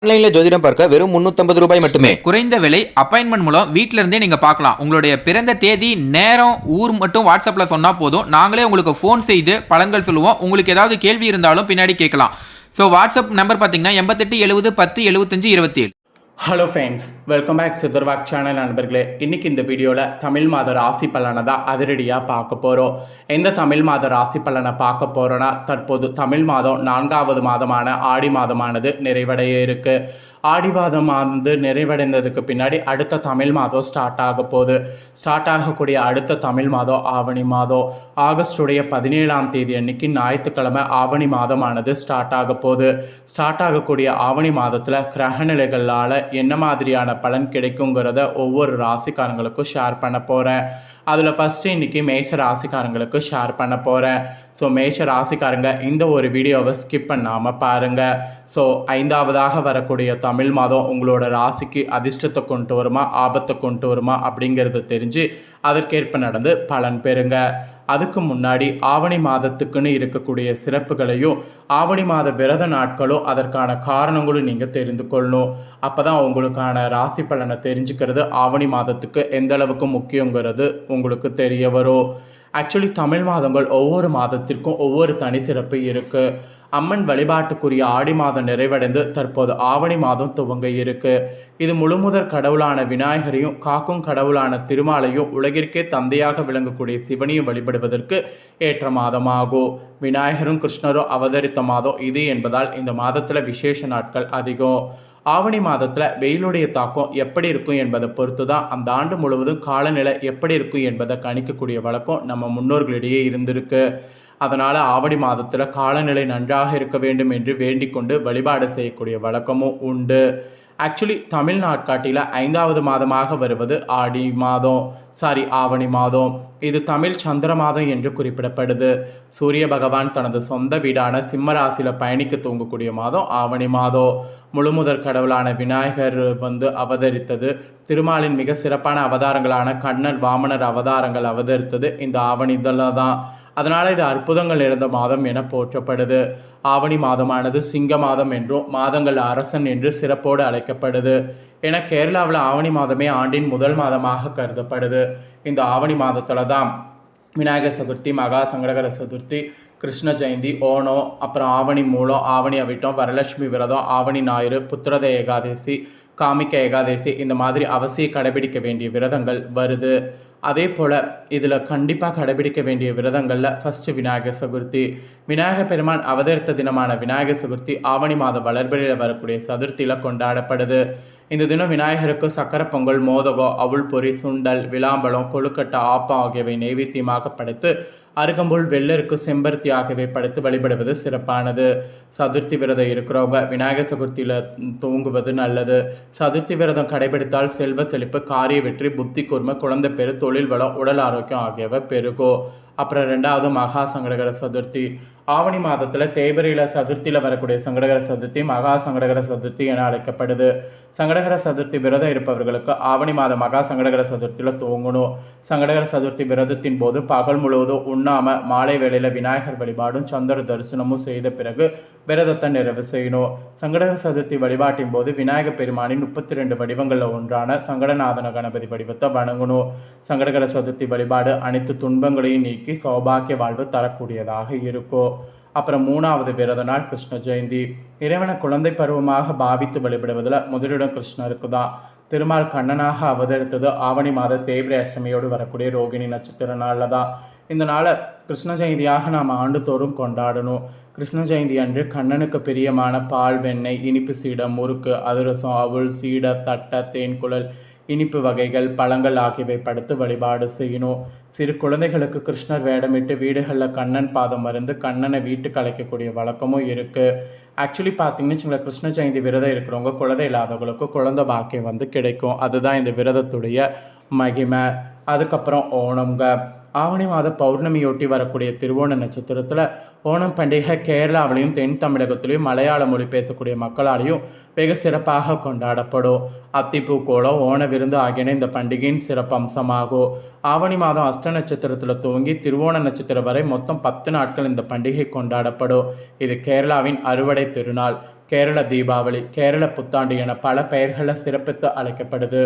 ஆன்லைன்ல ஜோதிடம் பார்க்க வெறும் 350 ரூபாய் மட்டுமே. குறைந்த விலை அப்பாயின்மெண்ட் மூலம் வீட்ல இருந்தே நீங்க பார்க்கலாம். உங்களுடைய பிறந்த தேதி, நேரம், ஊர் மட்டும் வாட்ஸ்அப்ல சொன்னா போதும். நாங்களே உங்களுக்கு ஃபோன் செய்து பலன்கள் சொல்லுவோம். உங்களுக்கு ஏதாவது கேள்வி இருந்தாலும் பின்னாடி கேட்கலாம். ஸோ வாட்ஸ்அப் நம்பர் பார்த்தீங்கன்னா 88 70 10 75 27. ஹலோ ஃப்ரெண்ட்ஸ், வெல்கம் பேக் சுதர்வாக் சேனல் நண்பர்களே. இன்றைக்கி இந்த வீடியோவில் தமிழ் மாத ராசி பலனை தான் அதிரடியாக பார்க்க போகிறோம். எந்த தமிழ் மாத ராசி பலனை பார்க்க போகிறோன்னா, தற்போது தமிழ் மாதம் 4வது மாதமான ஆடி மாதமானது நிறைவடைய இருக்குது. ஆடி மாதமானது நிறைவடைந்ததுக்கு பின்னாடி அடுத்த தமிழ் மாதம் ஸ்டார்ட் ஆக போகுது. ஸ்டார்ட் ஆகக்கூடிய அடுத்த தமிழ் மாதம் ஆவணி மாதம். ஆகஸ்டுடைய 17ஆம் தேதி அன்னைக்கு ஞாயிற்றுக்கிழமை ஆவணி மாதமானது ஸ்டார்ட் ஆக போகுது. ஸ்டார்ட் ஆகக்கூடிய ஆவணி மாதத்தில் கிரகநிலைகளால் என்ன மாதிரியான பலன் கிடைக்குங்கிறத ஒவ்வொரு ராசிக்காரங்களுக்கும் ஷேர் பண்ண போகிறேன். அதில் ஃபஸ்ட்டு இன்றைக்கி மேஷ ராசிக்காரங்களுக்கு ஷேர் பண்ண போகிறேன். ஸோ மேஷ ராசிக்காரங்க இந்த ஒரு வீடியோவை ஸ்கிப் பண்ணாமல் பாருங்கள். ஸோ 5வதாக வரக்கூடிய தமிழ் மாதம் உங்களோட ராசிக்கு அதிர்ஷ்டத்தை கொண்டு வருமா, ஆபத்தை கொண்டு வருமா அப்படிங்கிறத தெரிஞ்சு அதற்கேற்ப நடந்து பலன் பெறுங்க. அதுக்கு முன்னாடி ஆவணி மாதத்துக்குன்னு இருக்கக்கூடிய சிறப்புகளையும் ஆவணி மாத விரத நாட்களும் அதற்கான காரணங்களும் நீங்கள் தெரிந்து கொள்ளணும். அப்போ தான் உங்களுக்கான ராசி பலனை தெரிஞ்சுக்கிறது ஆவணி மாதத்துக்கு எந்த அளவுக்கு முக்கியங்கிறது உங்களுக்கு தெரிய வரும். ஆக்சுவலி தமிழ் மாதங்கள் ஒவ்வொரு மாதத்திற்கும் ஒவ்வொரு தனி சிறப்பு இருக்குது. அம்மன் வழிபாட்டுக்குரிய ஆடி மாதம் நிறைவடைந்து தற்போது ஆவணி மாதம் துவங்க இருக்கு. இது முழுமுதற் கடவுளான விநாயகரையும் காக்கும் கடவுளான திருமாலையும் உலகிற்கே தந்தையாக விளங்கக்கூடிய சிவனையும் வழிபடுவதற்கு ஏற்ற மாதமாகும். விநாயகரும் கிருஷ்ணரும் அவதரித்த மாதம் இது என்பதால் இந்த மாதத்தில் விசேஷ நாட்கள் அதிகம். ஆவணி மாதத்தில் வெயிலுடைய தாக்கம் எப்படி இருக்கும் என்பதை பொறுத்து தான் அந்த ஆண்டு முழுவதும் காலநிலை எப்படி இருக்கும் என்பதை கணிக்கக்கூடிய வழக்கம் நம்ம முன்னோர்களிடையே இருந்திருக்கு. அதனால் ஆவணி மாதத்தில் காலநிலை நன்றாக இருக்க வேண்டும் என்று வேண்டிக் கொண்டு வழிபாடு செய்யக்கூடிய வழக்கமும் உண்டு. ஆக்சுவலி தமிழ் நாட்காட்டியில் 5வது மாதமாக வருவது ஆவணி மாதம். இது தமிழ் சந்திர மாதம் என்று குறிப்பிடப்படுது. சூரிய பகவான் தனது சொந்த வீடான சிம்ம ராசியில் பயணிக்க தூங்கக்கூடிய மாதம் ஆவணி மாதம். முழுமுதற் கடவுளான விநாயகர் அவதரித்தது, திருமாலின் மிக சிறப்பான அவதாரங்களான கண்ணன், வாமனர் அவதாரங்கள் அவதரித்தது இந்த ஆவணியில் தான். அதனால் இது அற்புதங்கள் நிறைந்த மாதம் என போற்றப்படுது. ஆவணி மாதமானது சிங்க மாதம் என்றும் மாதங்கள் அரசன் என்று சிறப்போடு அழைக்கப்படுது. என கேரளாவில் ஆவணி மாதமே ஆண்டின் முதல் மாதமாக கருதப்படுது. இந்த ஆவணி மாதத்தில் தான் விநாயகர் சதுர்த்தி, மகா சங்கடகர சதுர்த்தி, கிருஷ்ண ஜெயந்தி, ஓணம், அப்புறம் ஆவணி மூலம், ஆவணி அவிட்டம், வரலட்சுமி விரதம், ஆவணி ஞாயிறு, புத்திரத ஏகாதசி, காமிக்க ஏகாதசி, இந்த மாதிரி அவசியம் கடைபிடிக்க வேண்டிய விரதங்கள் வருது. அதே போல் இதில் கண்டிப்பாக கடைபிடிக்க வேண்டிய விரதங்களில் ஃபஸ்ட்டு விநாயகர் சதுர்த்தி. விநாயகர் பெருமான் அவதரித்த தினமான விநாயகர் சதுர்த்தி ஆவணி மாத வளர்பிறையில் வரக்கூடிய சதுர்த்தியில் கொண்டாடப்படுது. இந்த தினம் விநாயகருக்கு சக்கரை பொங்கல், மோதகம், அவுள் பொரி, சுண்டல், விளாம்பழம், கொழுக்கட்டை, ஆப்பம் ஆகியவை நைவேத்தியமாக படைத்து அருகம்புல், வெள்ளருக்கு, செம்பருத்தி ஆகியவை படைத்து வழிபடுவது சிறப்பானது. சதுர்த்தி விரதம் இருக்கிறவங்க விநாயகர் சதுர்த்தியில் தூங்குவது நல்லது. சதுர்த்தி விரதம் கடைபிடித்தால் செல்வ செழிப்பு, காரிய வெற்றி, புத்தி கூர்மை, குழந்தை பெரு, தொழில் வளம், உடல் ஆரோக்கியம் ஆகியவை பெருகும். அப்புறம் 2வது மகா சங்கடகர சதுர்த்தி. ஆவணி மாதத்தில் தேய்பிரையில் சதுர்த்தியில் வரக்கூடிய சங்கடகர சதுர்த்தி மகா சங்கடகர சதுர்த்தி என அழைக்கப்படுது. சங்கடகர சதுர்த்தி விரதம் இருப்பவர்களுக்கு ஆவணி மாதம் மகா சங்கடகர சதுர்த்தியில் தூங்கணும். சங்கடகர சதுர்த்தி விரதத்தின் போது பகல் முழுவதும் உண்ணாமல் மாலை வேளையில் விநாயகர் வழிபாடும் சந்திர தரிசனமும் செய்த பிறகு விரதத்தை நிறைவு செய்யணும். சங்கடகர சதுர்த்தி வழிபாட்டின் போது விநாயகர் பெருமானின் 32 வடிவங்களில் ஒன்றான சங்கடநாதன கணபதி வடிவத்தை வணங்கணும். சங்கடகர சதுர்த்தி வழிபாடு அனைத்து துன்பங்களையும் நீக்கி சௌபாக்கிய வாழ்வு தரக்கூடியதாக இருக்கும். அப்புறம் 3வது விரத நாள் கிருஷ்ண ஜெயந்தி. இறைவனை குழந்தை பருவமாக பாவித்து வழிபடுவதில் முதலிடம் கிருஷ்ணருக்கு தான். திருமால் கண்ணனாக அவதரித்தது ஆவணி மாத தேய்பிரை அஷ்டமியோடு வரக்கூடிய ரோகிணி நட்சத்திர நாளில் தான். இந்த நாளை கிருஷ்ண ஜெயந்தியாக நாம் ஆண்டுதோறும் கொண்டாடணும். கிருஷ்ண ஜெயந்தி அன்று கண்ணனுக்கு பிரியமான பால், வெண்ணெய், இனிப்பு சீடை, முறுக்கு, அதிரசம், அவுள், சீடை, தட்டை, தேன்குழல், இனிப்பு வகைகள், பழங்கள் ஆகியவை படுத்து வழிபாடு செய்யணும். சிறு குழந்தைகளுக்கு கிருஷ்ணர் வேடமிட்டு வீடுகளில் கண்ணன் பாதம் மருந்து கண்ணனை வீட்டுக்கு அழைக்கக்கூடிய வழக்கமும் இருக்குது. ஆக்சுவலி பார்த்தீங்கன்னு வச்சுங்களேன், கிருஷ்ண ஜெயந்தி விரதம் இருக்கிறவங்க குழந்தை இல்லாதவங்களுக்கு குழந்தை பாக்கியம் கிடைக்கும். அதுதான் இந்த விரதத்துடைய மகிமை. அதுக்கப்புறம் ஓணம்ங்க. ஆவணி மாத பௌர்ணமியொட்டி வரக்கூடிய திருவோண நட்சத்திரத்தில் ஓணம் பண்டிகை கேரளாவிலையும் தென் தமிழகத்திலையும் மலையாள மொழி பேசக்கூடிய மக்களாலையும் வெகு சிறப்பாக கொண்டாடப்படும். அத்திப்பூ கோலம், ஓண விருந்து ஆகியன இந்த பண்டிகையின் சிறப்பம்சமாகும். ஆவணி மாதம் அஷ்ட நட்சத்திரத்தில் துவங்கி திருவோண நட்சத்திரம் வரை மொத்தம் 10 நாட்கள் இந்த பண்டிகை கொண்டாடப்படும். இது கேரளாவின் அறுவடை திருநாள். கேரள தீபாவளி, கேரள புத்தாண்டு என பல பெயர்களில் சிறப்பித்து அழைக்கப்படுது.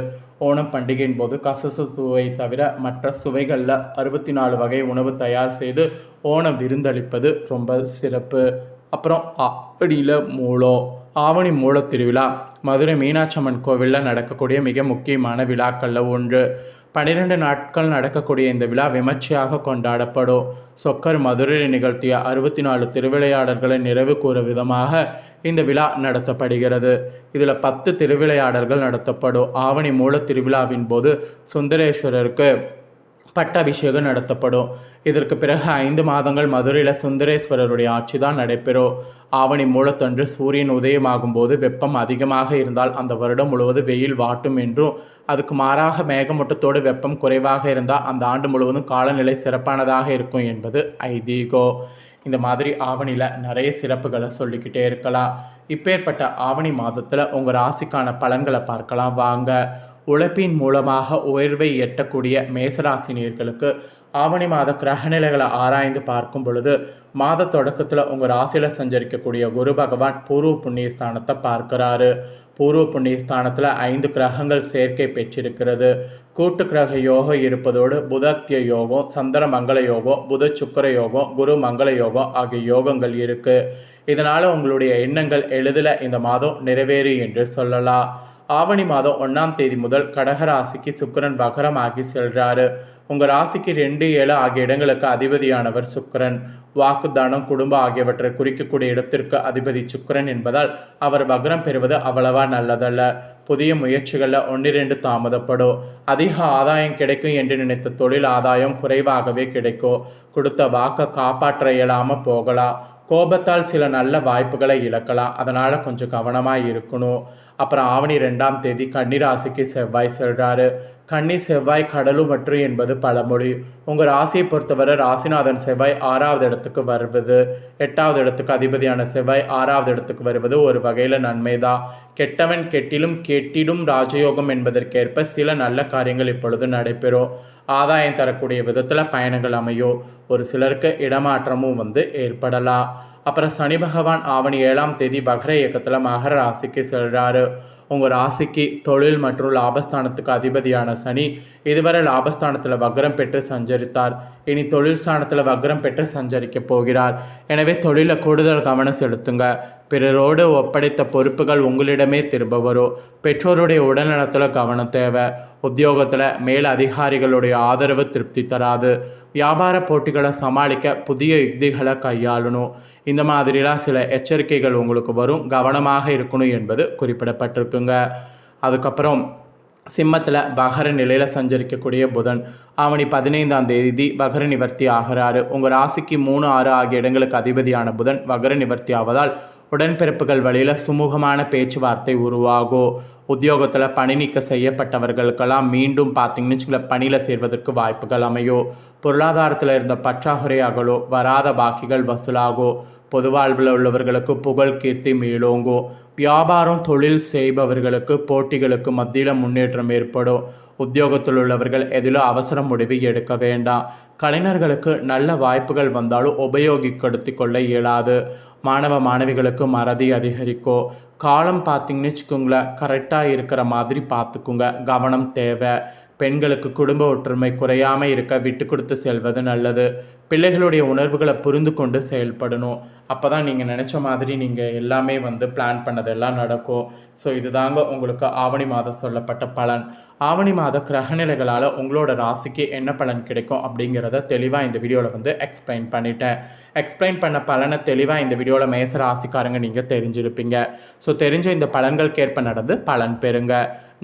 ஓணம் பண்டிகையின் போது கசசு சுவை தவிர மற்ற சுவைகளில் 64 வகை உணவு தயார் செய்து ஓணம் விருந்தளிப்பது ரொம்ப சிறப்பு. அப்புறம் ஆவணியில் மூலம், ஆவணி மூல திருவிழா மதுரை மீனாட்சி அம்மன் கோவிலில் நடக்கக்கூடிய மிக முக்கியமான விழாக்களில் ஒன்று. 12 நாட்கள் நடக்கக்கூடிய இந்த விழா விமர்சையாக கொண்டாடப்படும். சொக்கர் மதுரையில் நிகழ்த்திய 64 திருவிளையாடல்களை நிறைவு கூறும் விதமாக இந்த விழா நடத்தப்படுகிறது. இதில் 10 திருவிளையாடல்கள் நடத்தப்படும். ஆவணி மூல திருவிழாவின் போது சுந்தரேஸ்வரருக்கு பட்டாபிஷேகம் நடத்தப்படும். இதற்கு பிறகு 5 மாதங்கள் மதுரையில் சுந்தரேஸ்வரருடைய ஆட்சி தான் நடைபெறும். ஆவணி மூலத்தன்று சூரியன் உதயமாகும் போது வெப்பம் அதிகமாக இருந்தால் அந்த வருடம் முழுவதும் வெயில் வாட்டும் என்றும், அதுக்கு மாறாக மேகமூட்டத்தோடு வெப்பம் குறைவாக இருந்தால் அந்த ஆண்டு முழுவதும் காலநிலை சிறப்பானதாக இருக்கும் என்பது ஐதீகம். இந்த மாதிரி ஆவணியில் நிறைய சிறப்புகளை சொல்லிக்கிட்டே இருக்கலாம். இப்பேற்பட்ட ஆவணி மாதத்தில் உங்கள் ராசிக்கான பலன்களை பார்க்கலாம் வாங்க. உழைப்பின் மூலமாக உயர்வை எட்டக்கூடிய மேசராசினியர்களுக்கு ஆவணி மாத கிரகநிலைகளை ஆராய்ந்து பார்க்கும் பொழுது மாத தொடக்கத்தில் உங்கள் ராசியில் சஞ்சரிக்கக்கூடிய குரு பகவான் பூர்வ புண்ணிய ஸ்தானத்தை பார்க்கிறாரு. பூர்வ புண்ணிய ஸ்தானத்தில் 5 கிரகங்கள் சேர்க்கை பெற்றிருக்கிறது. கூட்டு கிரக யோகம் இருப்பதோடு புதத்திய யோகம், சந்திர மங்கள யோகம், புத சுக்கர யோகம், குரு மங்கள யோகம் ஆகிய யோகங்கள் இருக்குது. இதனால் உங்களுடைய எண்ணங்கள் எளிதில் இந்த மாதம் நிறைவேறு என்று சொல்லலாம். ஆவணி மாதம் 1ஆம் தேதி முதல் கடகராசிக்கு சுக்கிரன் வகரமாகி செல்கிறாரு. உங்கள் ராசிக்கு 2, 7 ஆகிய இடங்களுக்கு அதிபதியானவர் சுக்கிரன். வாக்குதானம், குடும்பம் ஆகியவற்றை குறிக்கக்கூடிய இடத்திற்கு அதிபதி சுக்கிரன் என்பதால் அவர் வகரம் பெறுவது அவ்வளவா நல்லதல்ல. புதிய முயற்சிகளில் 1-2 தாமதப்படும். அதிக ஆதாயம் கிடைக்கும் என்று நினைத்த தொழில் ஆதாயம் குறைவாகவே கிடைக்கும். கொடுத்த வாக்கை காப்பாற்ற இயலாமல் போகலாம். கோபத்தால் சில நல்ல வாய்ப்புகளை இழக்கலாம். அதனால் கொஞ்சம் கவனமாக இருக்கணும். அப்புறம் ஆவணி 2ஆம் தேதி கன்னிராசிக்கு செவ்வாய் செல்கிறாரு. கன்னி செவ்வாய் கடலுமற்று என்பது பழமொழி. உங்கள் ராசியை பொறுத்தவரை ராசிநாதன் செவ்வாய் 6வது இடத்துக்கு வருவது, 8வது இடத்துக்கு அதிபதியான செவ்வாய் 6வது இடத்துக்கு வருவது ஒரு வகையில் நன்மைதான். கெட்டவன் கெட்டிலும் கெட்டிடும் ராஜயோகம் என்பதற்கேற்ப சில நல்ல காரியங்கள் இப்பொழுது நடைபெறும். ஆதாயம் தரக்கூடிய விதத்தில் பயணங்கள் அமையும். ஒரு சிலருக்கு இடமாற்றமும் ஏற்படலாம். அப்புறம் சனி பகவான் ஆவணி 7ஆம் தேதி பகர இயக்கத்தில் மகர ராசிக்கு செல்கிறாரு. உங்கள் ராசிக்கு தொழில் மற்றும் லாபஸ்தானத்துக்கு அதிபதியான சனி இதுவரை லாபஸ்தானத்தில் வக்ரம் பெற்று சஞ்சரித்தார். இனி தொழில் ஸ்தானத்தில் வக்ரம் பெற்று சஞ்சரிக்க போகிறார். எனவே தொழிலில் கூடுதல் கவனம் செலுத்துங்க. பிறரோடு ஒப்படைத்த பொறுப்புகள் உங்களிடமே திரும்ப வரும். பெற்றோருடைய உடல்நலத்தில் கவனம் தேவை. உத்தியோகத்தில் மேல் அதிகாரிகளுடைய ஆதரவு திருப்தி தராது. வியாபார போட்டிகளை சமாளிக்க புதிய யுக்திகளை கையாளணும். இந்த மாதிரிலாம் சில எச்சரிக்கைகள் உங்களுக்கு வரும். கவனமாக இருக்கணும் என்பது குறிப்பிடப்பட்டிருக்குங்க. அதுக்கப்புறம் சிம்மத்தில் பகர நிலையில் சஞ்சரிக்கக்கூடிய புதன் ஆவணி 15ஆம் தேதி பகர நிவர்த்தி ஆகிறாரு. உங்கள் ராசிக்கு 3, 6 ஆகிய இடங்களுக்கு அதிபதியான புதன் பகர நிவர்த்தி ஆவதால் உடன்பிறப்புகள் வழியில் சுமூகமான பேச்சுவார்த்தை உருவாகும். உத்தியோகத்தில் பணி நீக்க செய்யப்பட்டவர்களுக்கெல்லாம் மீண்டும் பார்த்தீங்கன்னு பணியில் சேர்வதற்கு வாய்ப்புகள் அமையும். பொருளாதாரத்தில் இருந்த பற்றாக்குறை அகலும். வராத பாக்கிகள் வசூலாகும். பொது வாழ்வில் உள்ளவர்களுக்கு புகழ் கீர்த்தி மேலோங்கும். வியாபாரம் தொழில் செய்பவர்களுக்கு போட்டிகளுக்கு மத்தியில் முன்னேற்றம் ஏற்படும். உத்தியோகத்தில் உள்ளவர்கள் எதிலும் அவசர முடிவு எடுக்க வேண்டாம். கலைஞர்களுக்கு நல்ல வாய்ப்புகள் வந்தாலும் உபயோகிப்படுத்தி கொள்ள இயலாது. மாணவ மாணவிகளுக்கு மறதி அதிகரிக்கும். காலம் பார்த்தீங்கன்னு வச்சுக்கோங்களேன், கரெக்டாக இருக்கிற மாதிரி பார்த்துக்குங்க. கவனம் தேவை. பெண்களுக்கு குடும்ப ஒற்றுமை குறையாமல் இருக்க விட்டு கொடுத்து செல்வது நல்லது. பிள்ளைகளுடைய உணர்வுகளை புரிந்து கொண்டு செயல்படணும். அப்போ தான் நீங்கள் நினச்ச மாதிரி நீங்கள் எல்லாமே பிளான் பண்ணதெல்லாம் நடக்கும். ஸோ இதுதாங்க உங்களுக்கு ஆவணி மாதம் சொல்லப்பட்ட பலன். ஆவணி மாத கிரகநிலைகளால் உங்களோட ராசிக்கு என்ன பலன் கிடைக்கும் அப்படிங்கிறத தெளிவாக இந்த வீடியோவில் எக்ஸ்பிளைன் பண்ணிட்டேன். எக்ஸ்பிளைன் பண்ண பலனை தெளிவாக இந்த வீடியோவில் மேச ராசிக்காரங்க நீங்கள் தெரிஞ்சிருப்பீங்க. ஸோ தெரிஞ்ச இந்த பலன்களுக்கேற்ப நடந்து பலன் பெறுங்க.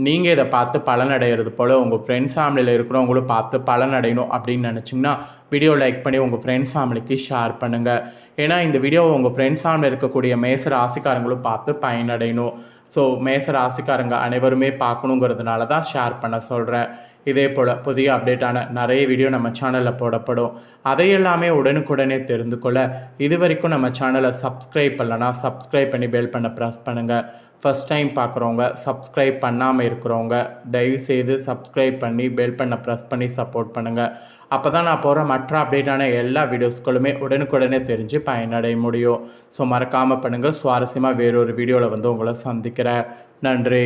நீங்கள் இதை பார்த்து பலனடைகிறது போல் உங்கள் ஃப்ரெண்ட்ஸ் ஃபேமிலியில் இருக்கிறவங்களும் பார்த்து பலனடையணும் அப்படின்னு நினச்சிங்கன்னா வீடியோ லைக் பண்ணி உங்கள் ஃப்ரெண்ட்ஸ் ஃபேமிலிக்கு ஷேர் பண்ணுங்கள். ஏன்னா இந்த வீடியோவை உங்கள் ஃப்ரெண்ட்ஸ் ஃபேமிலியில் இருக்கக்கூடிய மேச ராசிக்காரங்களும் பார்த்து பயனடையணும். ஸோ மேச ராசிக்காரங்க அனைவருமே பார்க்கணுங்கிறதுனால தான் ஷேர் பண்ண சொல்கிறேன். இதே போல் புதிய அப்டேட்டான நிறைய வீடியோ நம்ம சேனலில் போடப்படும். அதையெல்லாமே உடனுக்குடனே தெரிந்து கொள்ள இது வரைக்கும் நம்ம சேனலை சப்ஸ்கிரைப் பண்ணலன்னா சப்ஸ்கிரைப் பண்ணி பெல் பண்ண ப்ரெஸ் பண்ணுங்கள். ஃபஸ்ட் டைம் பார்க்குறவங்க, சப்ஸ்கிரைப் பண்ணாமல் இருக்கிறவங்க தயவுசெய்து சப்ஸ்கிரைப் பண்ணி பெல் பண்ண ப்ரெஸ் பண்ணி சப்போர்ட் பண்ணுங்கள். அப்போ தான் நான் போகிற மற்ற அப்டேட்டான எல்லா வீடியோஸ்களுமே உடனுக்குடனே தெரிஞ்சு பயனடைய முடியும். ஸோ மறக்காமல் பண்ணுங்கள். சுவாரஸ்யமாக வேறொரு வீடியோவில் வந்து உங்களை சந்திக்கிறேன். நன்றி.